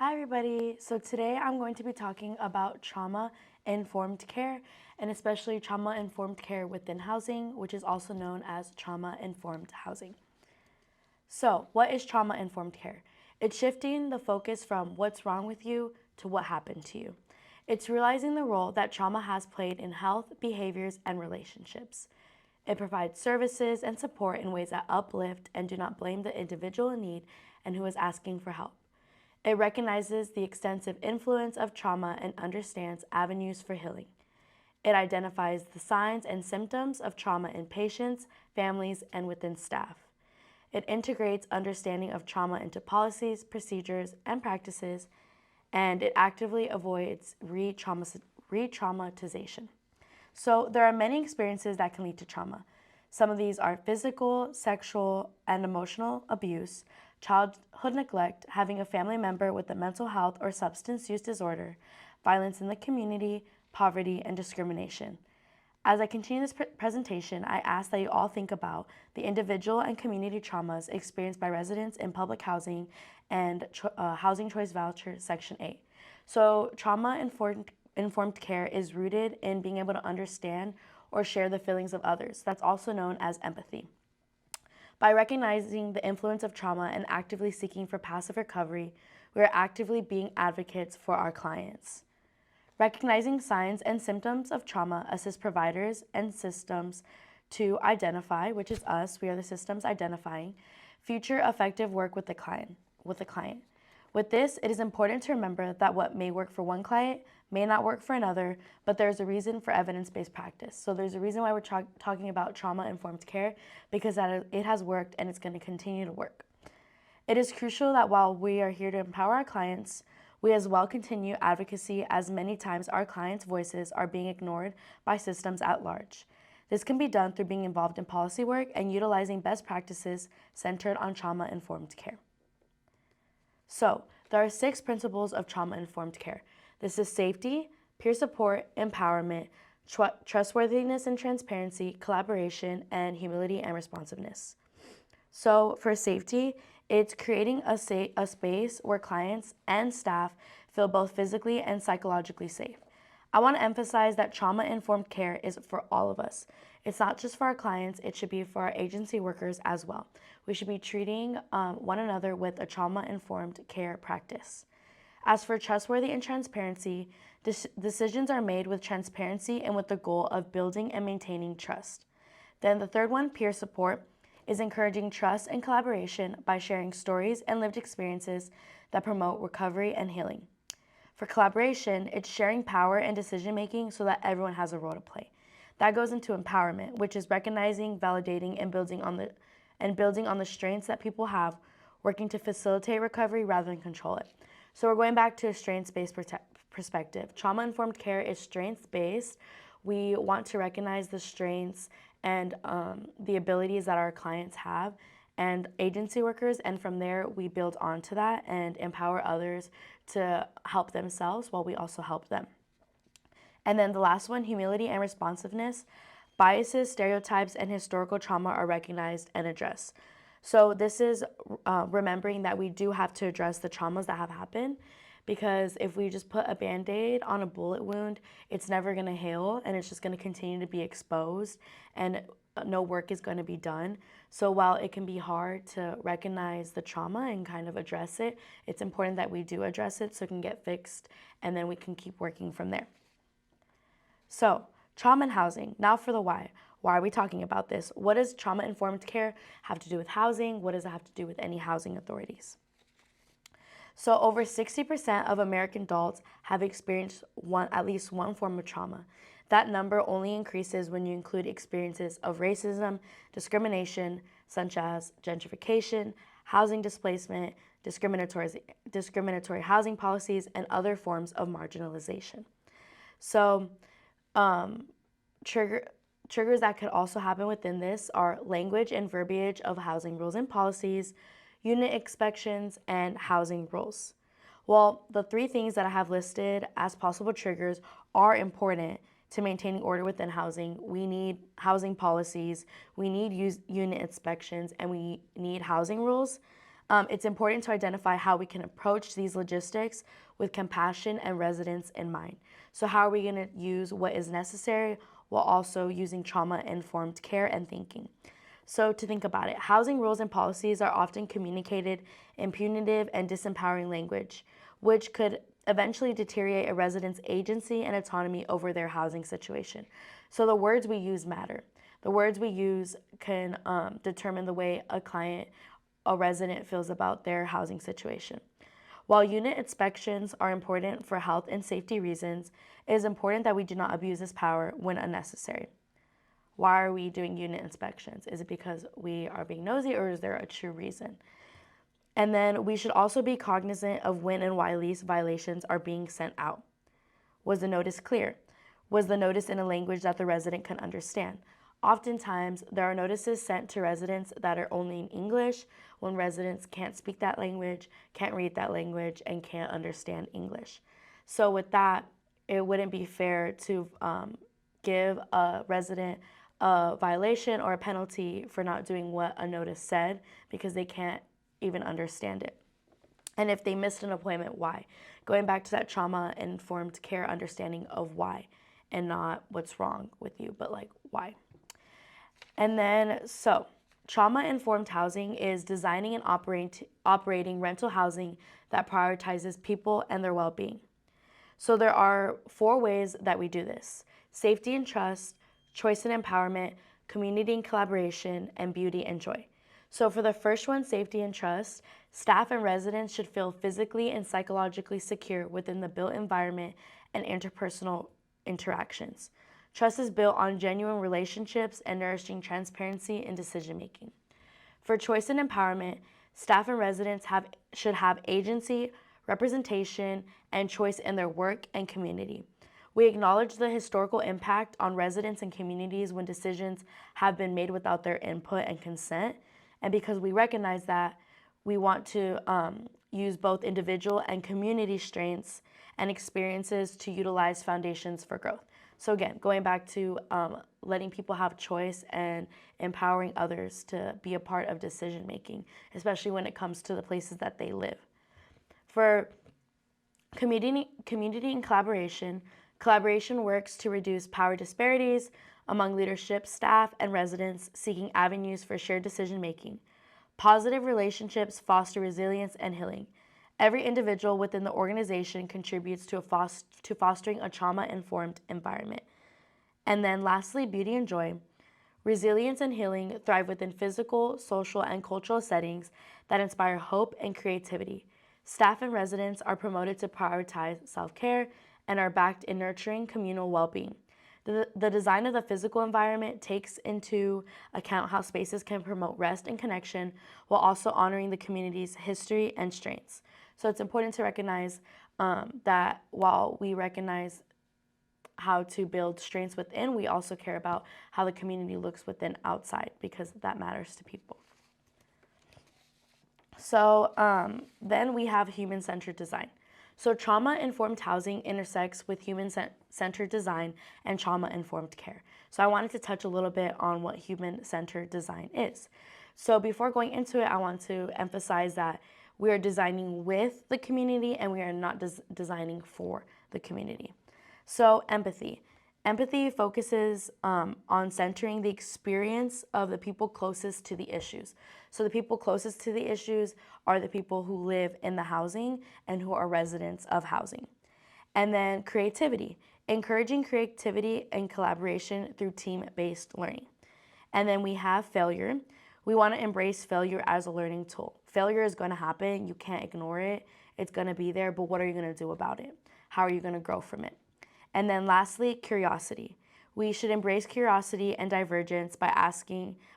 Hi everybody. So today I'm going to be talking about trauma-informed care and especially trauma-informed care within housing, which is also known as trauma-informed housing. So, what is trauma-informed care? It's shifting the focus from what's wrong with you to what happened to you. It's realizing the role that trauma has played in health, behaviors, and relationships. It provides services and support in ways that uplift and do not blame the individual in need and who is asking for help. It recognizes the extensive influence of trauma and understands avenues for healing. It identifies the signs and symptoms of trauma in patients, families, and within staff. It integrates understanding of trauma into policies, procedures, and practices, and it actively avoids re-traumatization. So there are many experiences that can lead to trauma. Some of these are physical, sexual, and emotional abuse, childhood neglect, having a family member with a mental health or substance use disorder, violence in the community, poverty, and discrimination. As I continue this presentation, I ask that you all think about the individual and community traumas experienced by residents in public housing and Housing Choice Voucher Section 8. So trauma-informed care is rooted in being able to understand or share the feelings of others. That's also known as empathy. By recognizing the influence of trauma and actively seeking for passive recovery, we are actively being advocates for our clients. Recognizing signs and symptoms of trauma assists providers and systems to identify, which is us, we are the systems identifying, future effective work with the client. With this, it is important to remember that what may work for one client may not work for another, but there's a reason for evidence-based practice. So there's a reason why we're talking about trauma-informed care, because it has worked and it's going to continue to work. It is crucial that while we are here to empower our clients, we as well continue advocacy, as many times our clients' voices are being ignored by systems at large. This can be done through being involved in policy work and utilizing best practices centered on trauma-informed care. So, there are 6 principles of trauma-informed care. This is safety, peer support, empowerment, trustworthiness and transparency, collaboration, and humility and responsiveness. So for safety, it's creating a space where clients and staff feel both physically and psychologically safe. I want to emphasize that trauma-informed care is for all of us. It's not just for our clients, it should be for our agency workers as well. We should be treating one another with a trauma-informed care practice. As for trustworthy and transparency, decisions are made with transparency and with the goal of building and maintaining trust. Then the third one, peer support, is encouraging trust and collaboration by sharing stories and lived experiences that promote recovery and healing. For collaboration, it's sharing power and decision-making so that everyone has a role to play. That goes into empowerment, which is recognizing, validating, and building on the strengths that people have, working to facilitate recovery rather than control it. So we're going back to a strengths-based perspective. Trauma-informed care is strengths-based. We want to recognize the strengths and the abilities that our clients have and agency workers, and from there we build onto that and empower others to help themselves while we also help them. And then the last one, humility and responsiveness. Biases, stereotypes, and historical trauma are recognized and addressed. So this is remembering that we do have to address the traumas that have happened, because if we just put a Band-Aid on a bullet wound, it's never going to heal and it's just going to continue to be exposed and no work is going to be done. So while it can be hard to recognize the trauma and kind of address it, it's important that we do address it so it can get fixed and then we can keep working from there. So, trauma and housing. Now for the why. Why are we talking about this? What does trauma-informed care have to do with housing? What does it have to do with any housing authorities? So over 60% of American adults have experienced at least one form of trauma. That number only increases when you include experiences of racism, discrimination, such as gentrification, housing displacement, discriminatory housing policies, and other forms of marginalization. So triggers that could also happen within this are language and verbiage of housing rules and policies, unit inspections, and housing rules. Well, the 3 things that I have listed as possible triggers are important to maintaining order within housing. We need housing policies, we need unit inspections, and we need housing rules. It's important to identify how we can approach these logistics with compassion and residents in mind. So, how are we going to use what is necessary while also using trauma-informed care and thinking? So, to think about it, housing rules and policies are often communicated in punitive and disempowering language, which could eventually deteriorate a resident's agency and autonomy over their housing situation. So, the words we use matter. The words we use can determine the way a resident feels about their housing situation. While unit inspections are important for health and safety reasons, it is important that we do not abuse this power when unnecessary. Why are we doing unit inspections? Is it because we are being nosy, or is there a true reason? And then we should also be cognizant of when and why lease violations are being sent out. Was the notice clear? Was the notice in a language that the resident can understand? Oftentimes, there are notices sent to residents that are only in English when residents can't speak that language, can't read that language, and can't understand English. So with that, it wouldn't be fair to give a resident a violation or a penalty for not doing what a notice said because they can't even understand it. And if they missed an appointment, why? Going back to that trauma-informed care understanding of why, and not what's wrong with you, but like why. And then, so trauma-informed housing is designing and operating rental housing that prioritizes people and their well-being. So there are 4 ways that we do this: safety and trust, choice and empowerment, community and collaboration, and beauty and joy. So for the first one, safety and trust, staff and residents should feel physically and psychologically secure within the built environment and interpersonal interactions. Trust is built on genuine relationships and nourishing transparency in decision making. For choice and empowerment, staff and residents should have agency, representation, and choice in their work and community. We acknowledge the historical impact on residents and communities when decisions have been made without their input and consent. And because we recognize that, we want to use both individual and community strengths and experiences to utilize foundations for growth. So again, going back to letting people have choice and empowering others to be a part of decision making, especially when it comes to the places that they live. For community and collaboration, collaboration works to reduce power disparities among leadership, staff, and residents seeking avenues for shared decision making. Positive relationships foster resilience and healing. Every individual within the organization contributes to fostering a trauma-informed environment. And then lastly, beauty and joy. Resilience and healing thrive within physical, social, and cultural settings that inspire hope and creativity. Staff and residents are promoted to prioritize self-care and are backed in nurturing communal well-being. The design of the physical environment takes into account how spaces can promote rest and connection while also honoring the community's history and strengths. So it's important to recognize that while we recognize how to build strengths within, we also care about how the community looks within outside, because that matters to people. So then we have human-centered design. So trauma-informed housing intersects with human-centered design and trauma-informed care. So I wanted to touch a little bit on what human-centered design is. So before going into it, I want to emphasize that we are designing with the community and we are not designing for the community. So empathy. Empathy focuses on centering the experience of the people closest to the issues. So the people closest to the issues are the people who live in the housing and who are residents of housing. And then creativity, encouraging creativity and collaboration through team-based learning. And then we have failure. We want to embrace failure as a learning tool. Failure is going to happen. You can't ignore it. It's going to be there, but what are you going to do about it? How are you going to grow from it? And then lastly, curiosity. We should embrace curiosity and divergence by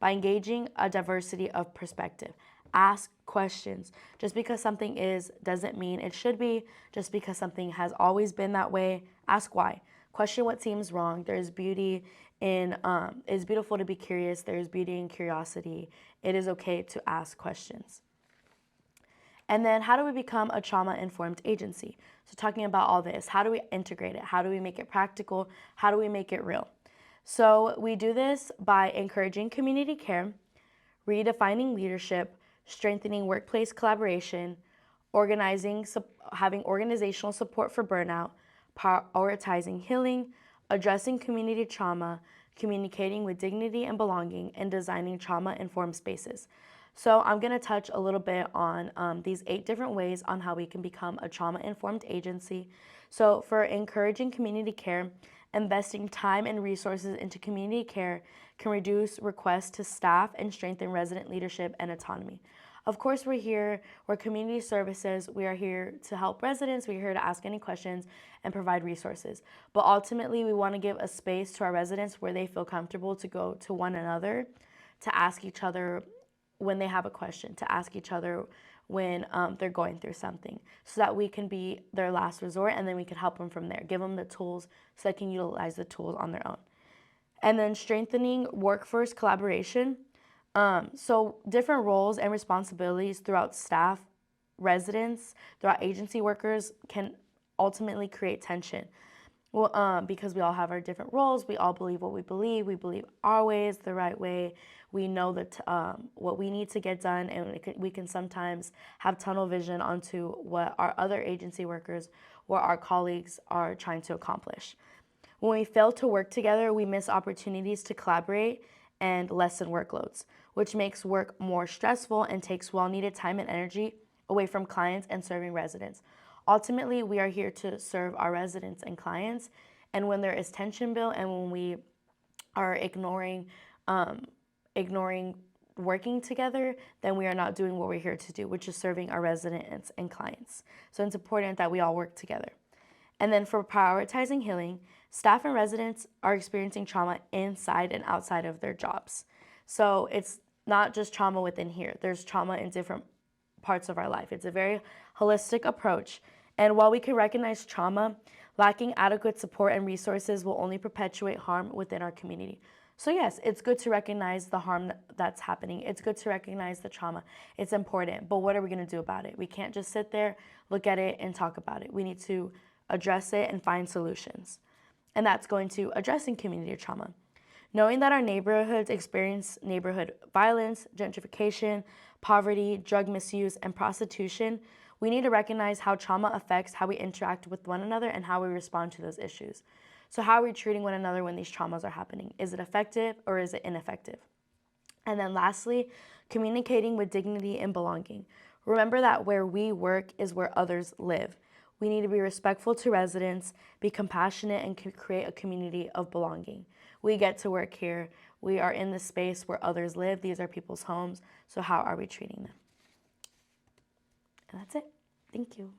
engaging a diversity of perspective. Ask questions. Just because something is doesn't mean it should be. Just because something has always been that way, ask why. Question what seems wrong. There's beauty in, it's beautiful to be curious. There's beauty in curiosity. It is okay to ask questions. And then how do we become a trauma-informed agency? So talking about all this, how do we integrate it? How do we make it practical? How do we make it real? So we do this by encouraging community care, redefining leadership, strengthening workplace collaboration, having organizational support for burnout, prioritizing healing, addressing community trauma, communicating with dignity and belonging, and designing trauma-informed spaces. So I'm going to touch a little bit on these 8 different ways on how we can become a trauma-informed agency. So for encouraging community care, investing time and resources into community care can reduce requests to staff and strengthen resident leadership and autonomy. Of course, we're community services. We are here to help residents. We're here to ask any questions and provide resources. But ultimately, we want to give a space to our residents where they feel comfortable to go to one another, to ask each other when they have a question, to ask each other when they're going through something, so that we can be their last resort, and then we can help them from there, give them the tools so they can utilize the tools on their own. And then strengthening workforce collaboration. So different roles and responsibilities throughout staff, residents, throughout agency workers can ultimately create tension. Well, because we all have our different roles, we all believe what we believe our way is the right way. We know that what we need to get done, and we can sometimes have tunnel vision onto what our other agency workers or our colleagues are trying to accomplish. When we fail to work together, we miss opportunities to collaborate and lessen workloads, which makes work more stressful and takes well-needed time and energy away from clients and serving residents. Ultimately, we are here to serve our residents and clients, and when there is tension built and when we are ignoring working together, then we are not doing what we're here to do, which is serving our residents and clients. So it's important that we all work together. And then for prioritizing healing, staff and residents are experiencing trauma inside and outside of their jobs. So it's not just trauma within here. There's trauma in different parts of our life. It's a very holistic approach. And while we can recognize trauma, lacking adequate support and resources will only perpetuate harm within our community. So yes, it's good to recognize the harm that's happening. It's good to recognize the trauma. It's important. But what are we going to do about it? We can't just sit there, look at it, and talk about it. We need to address it and find solutions. And that's going to addressing community trauma. Knowing that our neighborhoods experience neighborhood violence, gentrification, poverty, drug misuse, and prostitution, we need to recognize how trauma affects how we interact with one another and how we respond to those issues. So how are we treating one another when these traumas are happening? Is it effective or is it ineffective? And then lastly, communicating with dignity and belonging. Remember that where we work is where others live. We need to be respectful to residents, be compassionate, and create a community of belonging. We get to work here. We are in the space where others live. These are people's homes. So how are we treating them? And that's it. Thank you.